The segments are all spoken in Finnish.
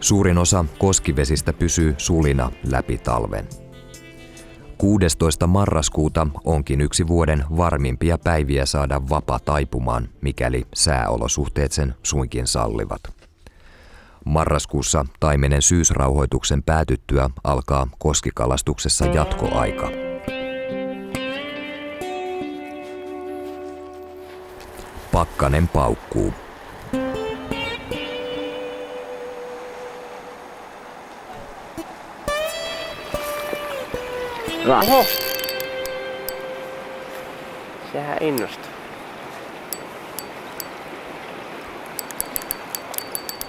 Suurin osa koskivesistä pysyy sulina läpi talven. 16. marraskuuta onkin yksi vuoden varmimpia päiviä saada vapa taipumaan, mikäli sääolosuhteet sen suinkin sallivat. Marraskuussa taimenen syysrauhoituksen päätyttyä alkaa koskikalastuksessa jatkoaika. Pakkanen paukkuu. Oho! Sehän innostaa.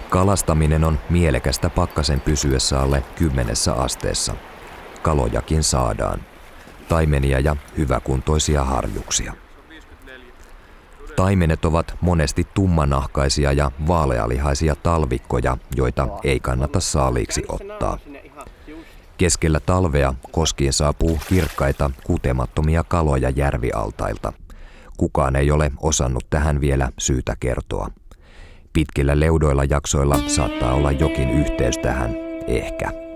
Kalastaminen on mielekästä pakkasen pysyessä alle 10 asteessa. Kalojakin saadaan. Taimenia ja hyväkuntoisia harjuksia. Taimenet ovat monesti tummanahkaisia ja vaalealihaisia talvikkoja, joita ei kannata saaliiksi ottaa. Keskellä talvea koskiin saapuu kirkkaita, kutemattomia kaloja järvialtailta. Kukaan ei ole osannut tähän vielä syytä kertoa. Pitkillä leudoilla jaksoilla saattaa olla jokin yhteys tähän, ehkä.